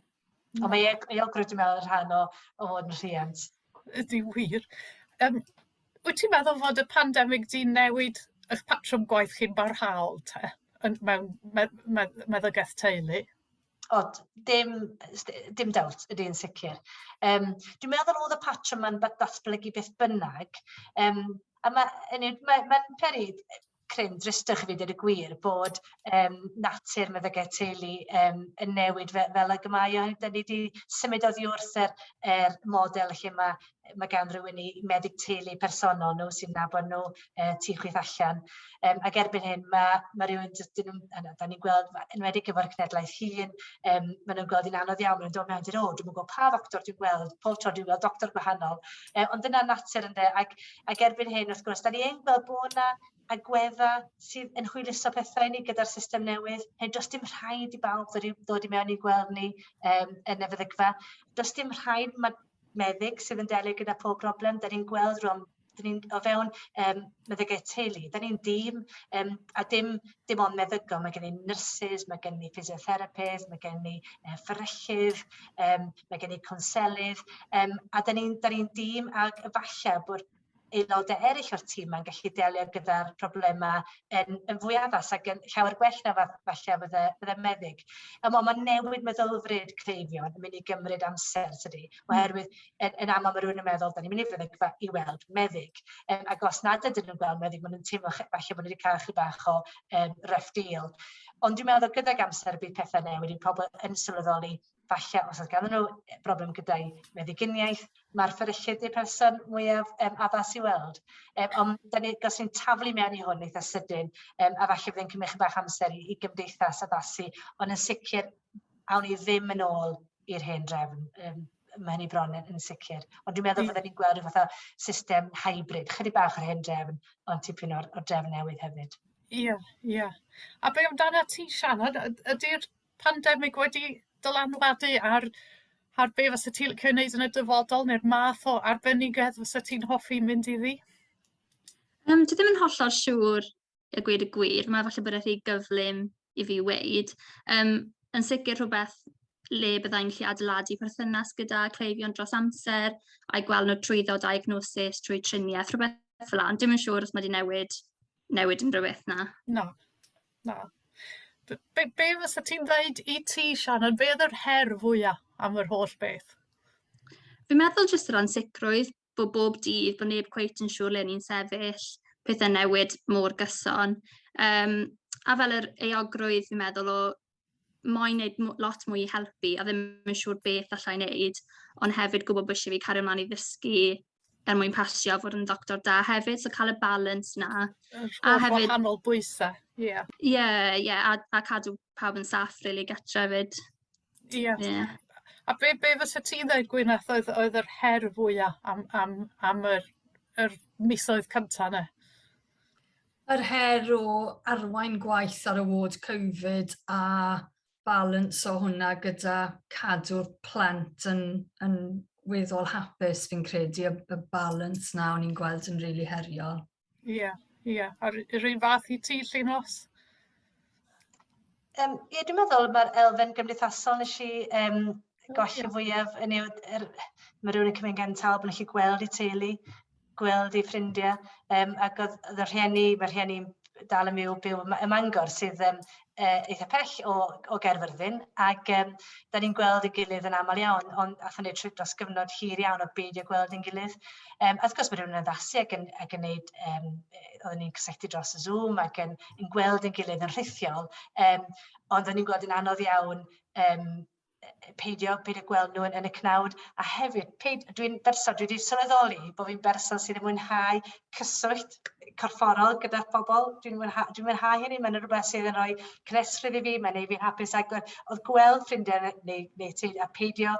Speaker 3: Ond mae eogrwydd dwi'n meddwl rhan o fod yn rhiant.
Speaker 1: Ydy wir. Wyt ti'n meddwl fod y pandemig di newid eich patrwm gwaith chi'n barhaol te, mewn Meddygaeth Teulu?
Speaker 3: Dim dawt, ydy'n sicr. Dwi'n meddwl oedd y patrwm yn datblygu beth bynnag, a mae'n peryg cryn dristwch i fi dweud y gwir bod natur Meddygaeth Teulu yn newid fel y gymau. Da ni wedi symud oddi wrth yr model lle mae mae gan rhywun i meddyg teulu personol nhw sy'n nabod nhw tu chwyth allan. Ac erbyn hyn, mae rhywun, da ni'n gweld, enwedig efo'r cenedlaeth hun, maen nhw'n gweld hi'n anodd iawn, maen nhw'n dod mewn i'r dwi'n gweld pa doctor dwi'n gweld, pob tro dwi'n gweld doctor gwahanol. Ond dyna natur ynddo, ac erbyn hyn, wrth gwrs, da ni'n gweld bod yna agwedda sydd yn hwyluso pethau ni gyda'r system newydd. Does dim rhaid i bawb ddod i mewn i gweld ni yn y feddygfa. Does dim rhaid meddyg sydd yn delio gyda pob broblem. Da ni'n gweld rhwng o fewn Meddygaeth Teulu. Da ni'n dîm, a dim ond meddygol. Mae gen i nyrsys, mae gen i physiotherapydd, mae gen i fferyllydd, mae gen i conselydd, a da ni'n dîm ac falle bod aelodau eraill o'r tîm yn gallu delio gyda'r problemau yn fwy addas ac yn llawer gwell na falle bydde meddyg. Mae newid meddylfryd cleifion yn mynd i gymryd amser, tydi. Oherwydd, yn aml mae rhywun yn meddwl, da ni'n mynd i feddygfa i weld meddyg. Ac os nad ydyn nhw'n gweld meddyg, maen nhw'n teimlo falle bod nhw wedi cael chydig bach o rough deal. Ond dwi'n meddwl gyda'r amser bydd pethau newid i pobl yn sylweddoli falle os oedd ganddyn nhw broblem gyda'i meddyginiaeth, mae'r fferyllydd i'r person mwyaf addas i weld. Ond os ni'n taflu mewn i hwn eitha sydyn, a falle byddai'n cymryd chydig bach amser i gymdeithas addasu, ond yn sicr, awn ni ddim yn ôl i'r hen drefn. Mae hynny bron yn sicr. Ond dwi'n meddwl fydden ni'n gweld rhywbeth o system hybrid, chydig bach o'r hen drefn, ond tipyn o'r drefn newydd hefyd.
Speaker 1: Ie. A be amdano ti, Shannon? Ydy'r pandemig wedi dylanwadu ar be fysa ti'n licio wneud yn y dyfodol, neu'r math o arbenigedd fysa ti'n hoffi mynd iddi?
Speaker 4: Dwi ddim yn hollol siŵr y gwir. Mae falle bod e'n rhy gyflym i fi weid. Yn sicr rhywbeth le byddai'n gallu adeiladu perthynas gyda cleifion dros amser, a'i gweld nhw trwyddo diagnosis, trwy triniaeth, rhywbeth fel yna. Dim yn siŵr os mae wedi newid yn rhywbeth na.
Speaker 1: No. Be fysa ti'n dweud i ti, Shannon? Be oedd yr her fwyaf am yr holl beth?
Speaker 4: Fi'n meddwl jyst yr ansicrwydd bod bob dydd, bod neb cweit yn siŵr le ni'n sefyll, pethau newid mor gyson. A fel yr eogrwydd, fi'n meddwl o moyn wneud lot mwy i helpu, a ddim yn siŵr beth allai wneud, ond hefyd gwybod bod eisiau fi cario ymlaen i ddysgu mwyn pasio fod yn doctor da hefyd, so cael y balans na.
Speaker 1: A hefyd wahanol bwysau.
Speaker 4: Ie, a cadw pawb yn saff, really, gatra hefyd.
Speaker 1: Ie. A be fysa ti'n dweud, Gwyneth, oedd yr her fwyaf am yr misoedd cyntaf yna?
Speaker 2: Yr her o arwain gwaith ar y ward Covid a balans o hwnna gyda cadw'r plant yn weddol hapus, fi'n credu, y balans na o'n i'n gweld yn rili heriol.
Speaker 1: Ie. A'r un fath i ti, Llinos?
Speaker 3: Dwi'n meddwl mae'r elfen gymdeithasol nes i golli fwyaf. Mae rhywun yn cymryd gental bod nhw'n gallu gweld eu teulu, gweld eu ffrindiau, ac oedd yr rhieni dal yn byw ym Mangor sydd eitha pell o Gerfyrddin, ac da ni'n gweld ei gilydd yn aml iawn, ond athyn ni trwy dros gyfnod hir iawn o beidio gweld ein gilydd. Wrth gwrs mae rhywun yn addasu ac yn gwneud, oedden ni'n cysylltu dros y Zoom ac yn gweld ein gilydd yn rhithiol, ond da ni'n gweld yn anodd iawn peidio gweld nhw yn y cnawd, a hefyd, dwi wedi sylweddoli bod fi'n berson sydd yn mwynhau cyswllt corfforol gyda'r pobl. Dwi'n mwynhau hynny, mae'n rhywbeth sydd yn rhoi cresrydd i fi, mae'n neud fi'n hapus, ac oedd gweld ffrindiau neu teulu a peidio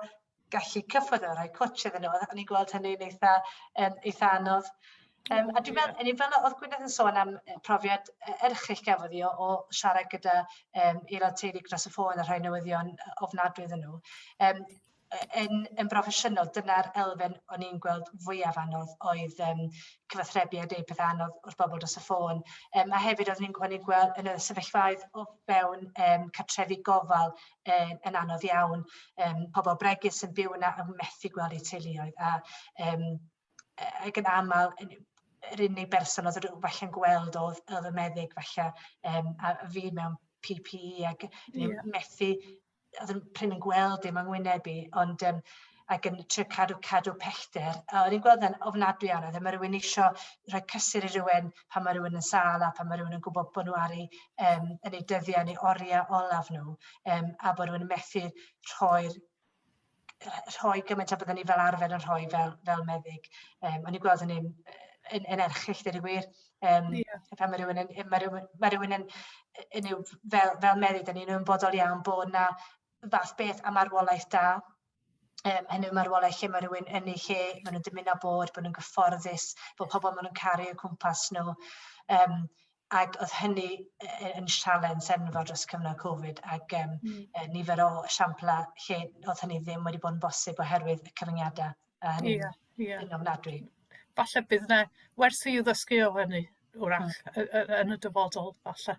Speaker 3: gallu cyffwrdd o rhoi cwtch iddyn nhw, o'n i'n gweld hynny'n eitha anodd. A dwi'n meddwl, fel oedd Gwyneth yn sôn am profiad erchyll gafodd hi o siarad gyda aelod teulu dros y ffôn a rhoi newyddion ofnadwy iddyn nhw. Yn broffesiynol, dyna'r elfen o'n i'n gweld fwyaf anodd oedd cyfathrebu a deud pethau anodd wrth bobl dros y ffôn. A hefyd o'n i'n gweld yn y sefyllfaoedd o fewn cartrefi gofal yn anodd iawn. Pobl bregus yn byw yna yn methu gweld eu teuluoedd. Ac yn aml, yr unig berson oedd falle'n gweld oedd y meddyg falle, a fi mewn PPE ac methu, oedd yn prin yn gweld dim yng ngwyneb i, ond ac yn trio cadw pellter. O'n i'n gweld yn ofnadwy anodd, mae rhywun eisiau rhoi cysur i rhywun pan mae rhywun yn sal a pan mae rhywun yn gwybod bod nhw ar yn ei dyddiau neu oriau olaf nhw, a bod rhywun yn methu rhoi'r rhoi gymaint a byddwn ni fel arfer yn rhoi fel meddyg. O'n i'n gweld hynny'n erchyll, dweud y gwir. Pan mae rhywun yn fel meddyg, da ni'n ymwybodol iawn bod na fath beth am arwolaeth da. Hynny yw marwolaeth lle mae rhywun yn eu lle, maen nhw'n dymuno bod nhw'n gyfforddus, bod pobl maen nhw'n caru o cwmpas nhw. Ac oedd hynny yn sialens enfawr dros cyfnod Covid, ac nifer o esiamplau lle oedd hynny ddim wedi bod yn bosib oherwydd y cyfyngiadau. Yn ofnadwy.
Speaker 1: Falle bydd yna wersi i ddysgu o hynny, wrach, yn y dyfodol, falle.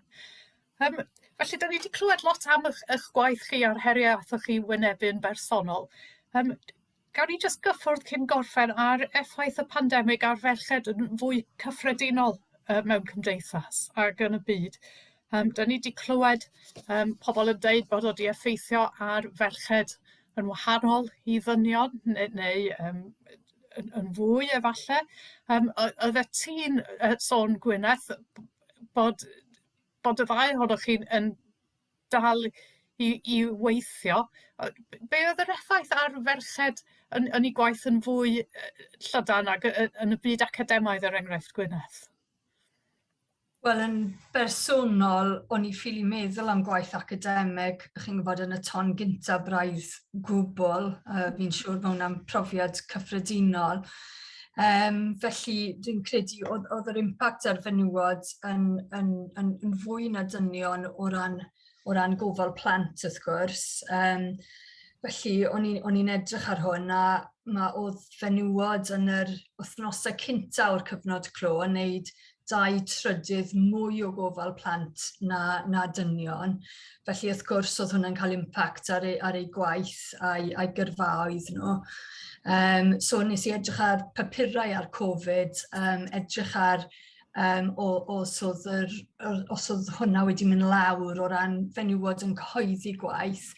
Speaker 1: Felly, da ni wedi clywed lot am eich gwaith chi a'r heriau athoch chi wynebu'n bersonol. Gawn ni jyst gyffwrdd cyn gorffen ar effaith y pandemig ar ferched yn fwy cyffredinol mewn cymdeithas ac yn y byd. Da ni wedi clywed pobl yn dweud bod wedi effeithio ar ferched yn wahanol i ddynion neu yn fwy efallai. Oedd y ti'n sôn Gwyneth bod y ddau ohonoch chi'n dal i weithio. Be oedd yr effaith ar ferched yn ei gwaith yn fwy llydan ac yn y byd academaidd enghraifft Gwyneth?
Speaker 2: Wel, yn bersonol, o'n i ffili meddwl am gwaith academig, chi'n gwybod, yn y ton gyntaf braidd gwbl, fi'n siŵr mewn am profiad cyffredinol. Felly, dwi'n credu, oedd yr impact ar fenywod yn fwy na dynion o ran gofal plant, wrth gwrs. Felly, o'n i'n edrych ar hwn, a oedd fenywod yn yr wythnosau cynta o'r cyfnod clo yn wneud 2 trydydd mwy o gofal plant na dynion. Felly, wrth gwrs, oedd hwnna'n cael impact ar ei gwaith a'i gyrfaoedd nhw. So, nes i edrych ar papurau ar Covid, edrych ar os oedd hwnna wedi mynd lawr o ran fenywod yn cyhoeddi gwaith,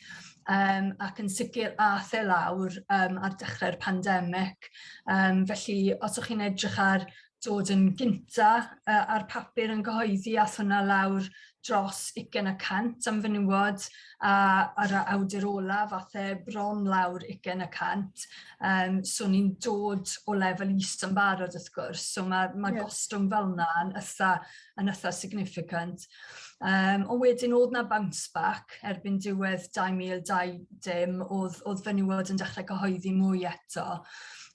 Speaker 2: ac yn sicr ath e lawr ar dechrau'r pandemig. Felly, os o'ch chi'n edrych ar dod yn gynta ar papur yn gyhoeddi, ath hwnna lawr dros 20% am fenywod, a ar awdur olaf ath e bron lawr 20%. So ni'n dod o lefel is yn barod, wrth gwrs, so mae gostwng fel yna yn eitha significant. Ond wedyn oedd na bounce back erbyn diwedd 2020, oedd fenywod yn dechrau cyhoeddi mwy eto.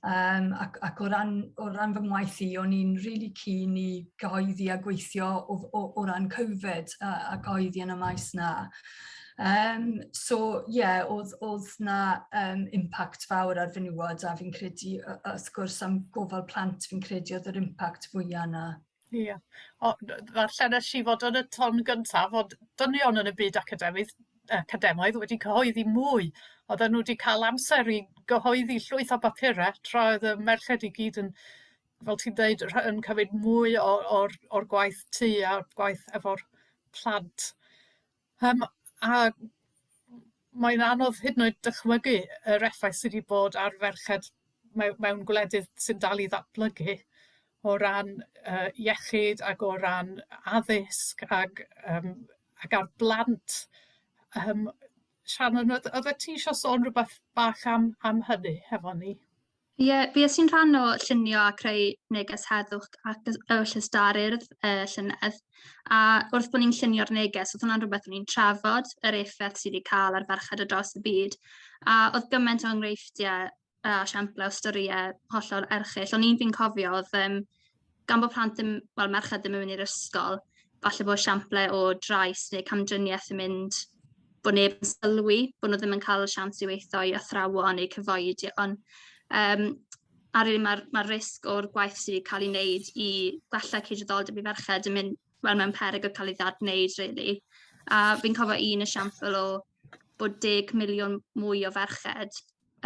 Speaker 2: Ac o ran fy ngwaith i, o'n i'n really keen i gyhoeddi a gweithio o ran Covid a gyhoeddi yn y maes na. So, oedd na impact fawr ar fenywod, a fi'n credu, wrth gwrs, am gofal plant, fi'n credu oedd yr impact fwyaf na.
Speaker 1: Ie. Falle nes i fod yn y ton gyntaf, fod dynion yn y byd academaidd wedi cyhoeddi mwy. Oedden nhw wedi cael amser i gyhoeddi llwyth o bapurau, tra oedd y merched i gyd yn, fel ti'n dweud, yn cymryd mwy o'r gwaith tŷ a'r gwaith efo'r plant. A mae'n anodd hyd yn oed dychmygu yr effaith sydd wedi bod ar ferched mewn gwledydd sy'n dal i ddatblygu o ran iechyd ac o ran addysg ac ar blant. Shannon, oedd ti eisiau sôn rhywbeth bach am hynny hefo ni?
Speaker 4: Ie, fi sy'n rhan o llunio a creu neges heddwch ac llysdarydd llynedd. A wrth bod ni'n llunio'r neges, oedd hwnna'n rhywbeth o'n i'n trafod yr effaith sydd wedi cael ar ferched o dros y byd. A oedd gymaint o enghreifftiau a esiamplau o storiau hollol erchyll. O'n fi'n cofio, oedd gan bod plant merched ddim yn mynd i'r ysgol, falle bod esiamplau o drais neu camdriniaeth yn mynd bod neb yn sylwi, bod nhw ddim yn cael y siawns i weithio i athrawon neu cyfoedion. A rili mae'r risg o'r gwaith sydd wedi cael ei wneud i gwella cydraddoldeb i ferched yn mynd mewn peryg o cael ei ddadwneud, rili. A fi'n cofio un esiampl o bod 10 miliwn mwy o ferched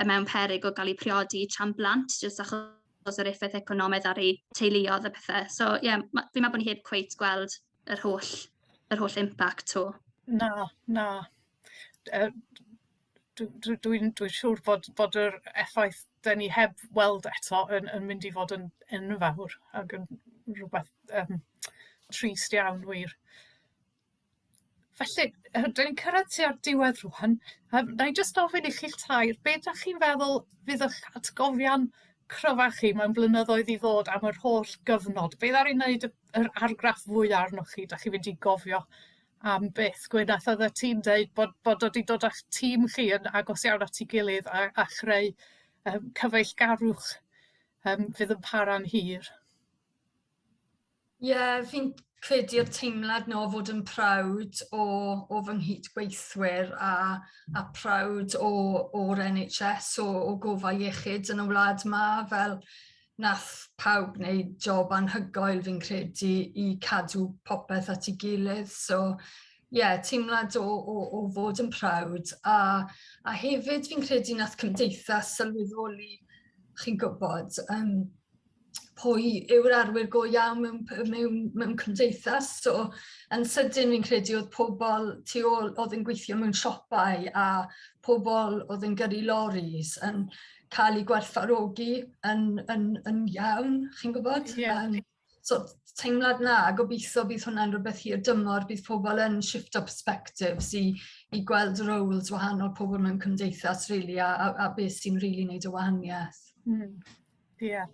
Speaker 4: mewn peryg o cael ei priodi tra'n blant, jyst achos yr effaith economaidd ar ei teuluoedd a pethau. So, fi'n meddwl bod ni heb cweit gweld yr holl impact o.
Speaker 1: Na. Dwi'n siŵr bod yr effaith da ni heb weld eto yn mynd i fod yn enfawr ac yn rhywbeth trist iawn wir. Felly, dyn ni'n cyrraedd tua'r diwedd rwan. Na i jyst ofyn i chi'ch tair, be ydych chi'n feddwl fydd eich atgofion cryfach chi mewn blynyddoedd i ddod am yr holl gyfnod? Be ddari wneud yr argraff fwy arnoch chi? Dach chi fynd i gofio am beth? Gwyneth, oedd ti'n dweud bod wedi dod â'ch tîm chi yn agos iawn at ei gilydd a chreu cyfeillgarwch fydd yn para'n hir.
Speaker 2: Ie, fi'n credu'r teimlad no fod yn prawd o fy nghyd gweithwyr a prawd o'r NHS, o gofal iechyd yn y wlad yma, fel nath pawb wneud job anhygoel fi'n credu i cadw popeth at ei gilydd. So, ie, teimlad o fod yn prawd. A hefyd fi'n credu nath cymdeithas sylweddoli, chi'n gwybod, pwy yw'r arwyr go iawn mewn cymdeithas. So, yn sydyn fi'n credu oedd pobl tu ôl oedd yn gweithio mewn siopau a pobl oedd yn gyrru loris yn cael eu gwerthfawrogi yn iawn, chi'n gwybod?
Speaker 1: Yeah.
Speaker 2: So, teimlad na, a gobeithio bydd hwnna'n rhywbeth hir dymor, bydd pobl yn shifto perspectives i gweld roles wahanol pobl mewn cymdeithas, really, a beth sy'n really wneud y wahaniaeth.
Speaker 1: Ie.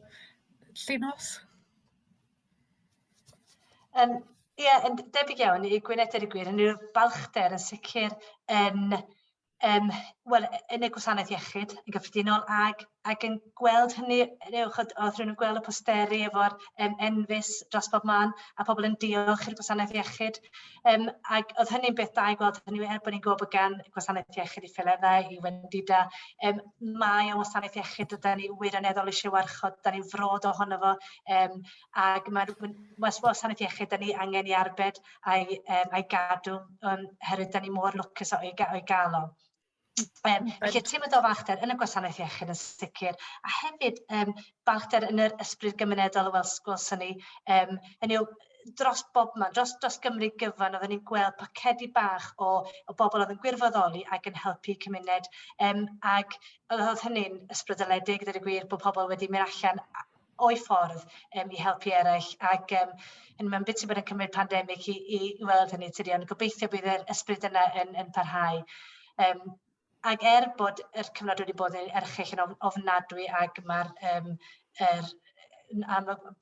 Speaker 1: Llinos?
Speaker 3: Ie, yn debyg iawn i Gwyneth yr gwir, yn yw'r balchder yn sicr yn y gwasanaeth iechyd yn gyffredinol ac yn gweld hynny, oedd rhywun yn gweld y posteri efo'r enfys dros bob man a pobl yn diolch i'r gwasanaeth iechyd. Ac oedd hynny'n beth da i gweld hynny bod ni'n gwybod gan gwasanaeth iechyd i ffeleddau, i wendida. Mae o wasanaeth iechyd yda ni wirioneddol eisiau warchod, da ni frod ohono fo, ac mae'r wasanaeth iechyd da ni angen i arbed a'i gadw, herwydd da ni mor lwcus o'i gael o. Felly tîm y balchder yn y gwasanaeth iechyd yn sicr, a hefyd balchder yn yr ysbryd gymunedol o welsgwrs hynny, hynny yw dros bobman, dros Gymru gyfan, oedden ni'n gweld pacedi bach o bobl oedd yn gwirfoddoli ac yn helpu cymuned, ac oedd hynny'n ysbrydoledig, gyda'r gwir bod pobl wedi mynd allan o'i ffordd i helpu eraill, ac mae'n beth sy'n bod yn cymryd pandemig i weld hynny, tydi, ond gobeithio bydd yr ysbryd yna yn parhau. Ac bod yr cyfnod wedi bod yn erchyll yn ofnadwy ac mae'r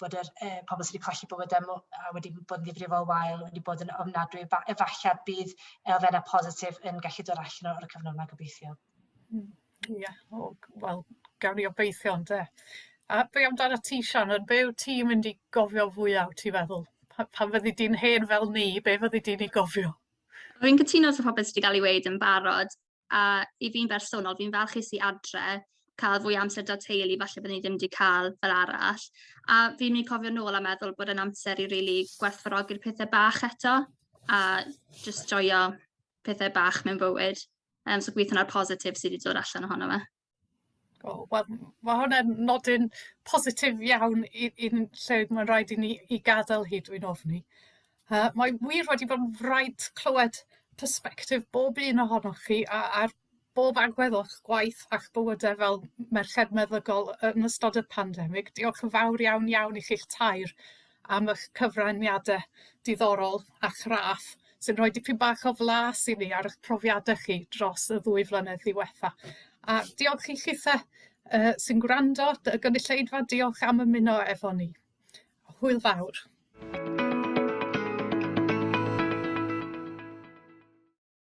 Speaker 3: bod yr pobl sydd wedi colli bywydau a wedi bod yn ddifrifol wael wedi bod yn ofnadwy, efallai bydd elfennau positif yn gallu dod allan o'r cyfnod yma gobeithio.
Speaker 1: Ie, wel, gawn ni obeithio, ynde. A be amdano ti, Shannon, be yw ti'n mynd i gofio fwyaf, ti'n feddwl? Pan fyddi di'n hen fel ni, be fyddi di'n ei gofio?
Speaker 4: Fi'n cytuno sy'n popeth sydd wedi cael ei weid yn barod, a i fi'n bersonol, fi'n falchus i adre cael fwy amser da teulu, falle byddwn ni ddim wedi cael fel arall. A fi'n mynd i cofio nôl a meddwl bod yn amser i really gwerthfawrogi'r pethau bach eto, a just joio pethau bach mewn bywyd. So gweithio na'r positif sydd wedi dod allan ohono fe.
Speaker 1: Wel, mae hwnna'n nodyn positif iawn i'n lle mae'n rhaid i ni i gadael hi, dwi'n ofni. Mae wir wedi bod yn fraint clywed perspektif bob un ohonoch chi ar bob agwedd o'ch gwaith a'ch bywydau fel merched meddygol yn ystod y pandemig. Diolch yn fawr iawn i chi'ch tair am eich cyfraniadau diddorol a chraff sy'n rhoi dipyn bach o flas i ni ar eich profiadau chi dros y 2 flynedd ddiwetha. A diolch i chithau sy'n gwrando, y gynulleidfa, diolch am ymuno efo ni. Hwyl fawr.